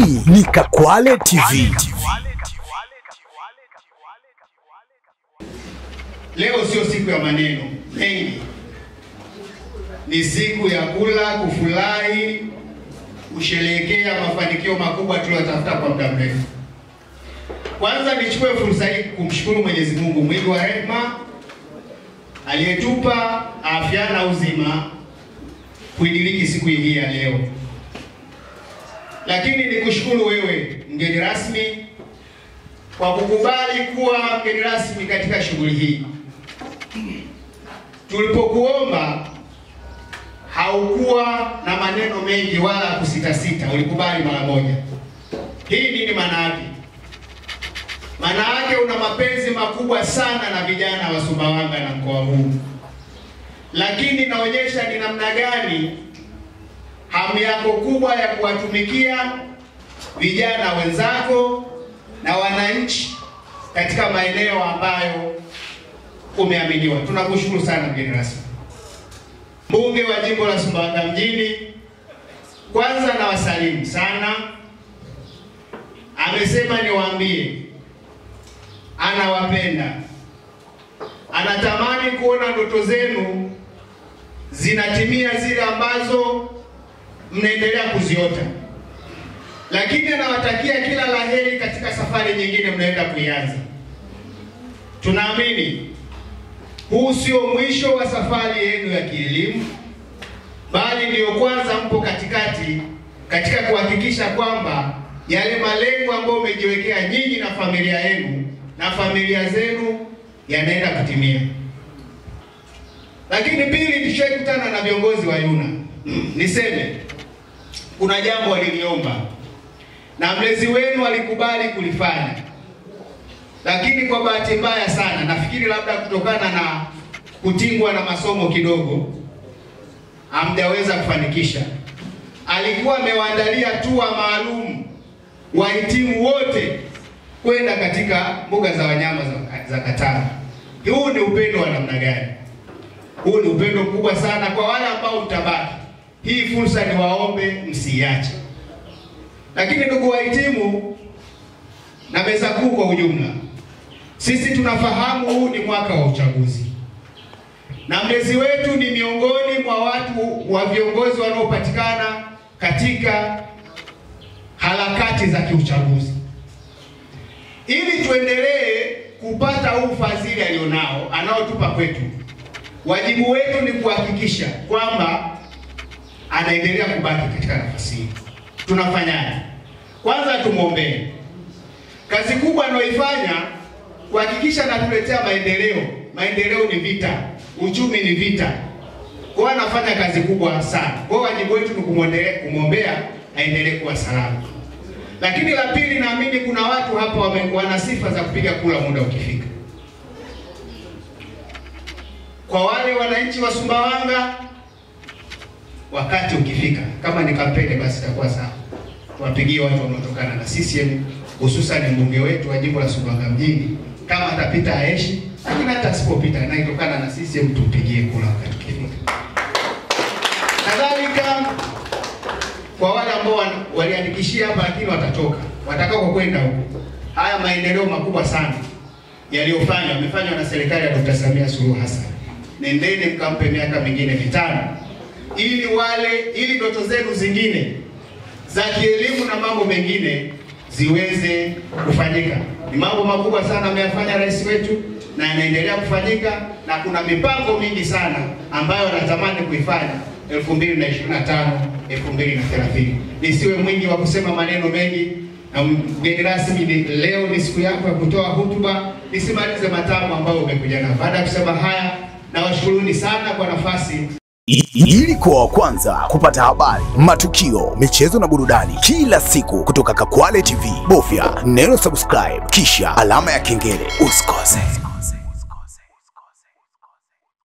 Hii ni Kakwale TV. Leo sio siku ya maneno mengi. Ni siku ya kula, kufurahi, kusherehekea mafanikio makubwa tuliyotafuta kwa muda mrefu. Kwanza nichukue fursa hii kumshukuru Mwenyezi Mungu mwingi wa rehema aliyetupa afya na uzima kuidiriki siku hii ya leo. Lakini nikushukuru wewe mgeni rasmi kwa kukubali kuwa mgeni rasmi katika shughuli hii. Tulipokuomba haukuwa na maneno mengi wala kusita-sita, ulikubali mara moja. Hii nini maana yake? Maana yake una mapenzi makubwa sana na vijana wa Sumbawanga na mkoa huu. Lakini naonyesha ni namna gani hamu yako kubwa ya kuwatumikia vijana wenzako na wananchi katika maeneo ambayo umeaminiwa. Tunakushukuru sana mgeni rasmi. Mbunge wa jimbo la Sumbawanga mjini, kwanza na wasalimu sana. Amesema niwaambie anawapenda. Anatamani kuona ndoto zenu zinatimia, zile ambazo mnaendelea kuziota. Lakini anawatakia kila laheri katika safari nyingine mnaenda kuianza. Tunaamini huu sio mwisho wa safari yenu ya kielimu, bali ndio kwanza mpo katikati katika kuhakikisha kwamba yale malengo ambayo umejiwekea nyinyi na familia yenu na familia zenu yanaenda kutimia. Lakini pili, nishakutana na viongozi wa Yuna. Niseme kuna jambo waliniomba na mlezi wenu alikubali kulifanya. Lakini kwa bahati mbaya sana, nafikiri labda kutokana na kutingwa na masomo kidogo, hamjaweza kufanikisha. Alikuwa amewaandalia tour maalum wahitimu wote kwenda katika mbuga za wanyama za Katavi. Huu ni upendo wa namna gani? Huu ni upendo mkubwa sana. Kwa wale ambao mtabaki, hii fursa ni waombe msiache. Lakini ndugu wahitimu na meza kuu kwa ujumla, sisi tunafahamu huu ni mwaka wa uchaguzi. Na mlezi wetu ni miongoni mwa watu wa viongozi wanaopatikana katika harakati za kiuchaguzi. Ili tuendelee kupata huu fadhili alionao, anaotupa kwetu, wajibu wetu ni kuhakikisha kwamba anaendelea kubaki katika nafasi hii. Tunafanyaje? Kwanza tumuombee. Kazi kubwa anayoifanya kuhakikisha anatuletea maendeleo. Maendeleo ni vita, uchumi ni vita. Kwa anafanya kazi kubwa sana. Kwa wajibu wetu ni kumwombea aendelee kuwa salama. Lakini la pili, naamini kuna watu hapa wana sifa za kupiga kura muda ukifika. Kwa wale wananchi wa Sumbawanga, wakati ukifika, kama ni kampeni basi itakuwa sawa, tuwapigie watu wanaotokana na CCM, hususan mbunge wetu wa jimbo la Sumbawanga mjini. Kama atapita aeshi, lakini hata asipopita na itokana na CCM, tupigie kura wakati ukifika. Kadhalika kwa wale ambao waliandikishia hapa lakini watatoka, watakao kwenda huko, haya maendeleo makubwa sana yaliyofanywa, yamefanywa na serikali ya Dr. Samia Suluhu Hassan. Nendeni mkampe miaka mingine 5 ili ndoto zenu zingine za kielimu na mambo mengine ziweze kufanyika. Ni mambo makubwa sana ameyafanya rais wetu na yanaendelea kufanyika, na kuna mipango mingi sana ambayo anatamani kuifanya 2025 2030. Nisiwe mwingi wa kusema maneno mengi, na mgeni rasmi leo ni siku yako ya kutoa hotuba. Nisimalize matamu ambayo umekuja nayo. Baada ya kusema haya, na washukuruni sana kwa nafasi. Ili kuwa wa kwanza kupata habari, matukio, michezo na burudani kila siku kutoka Kakwale TV, bofya neno subscribe kisha alama ya kengele. Usikose.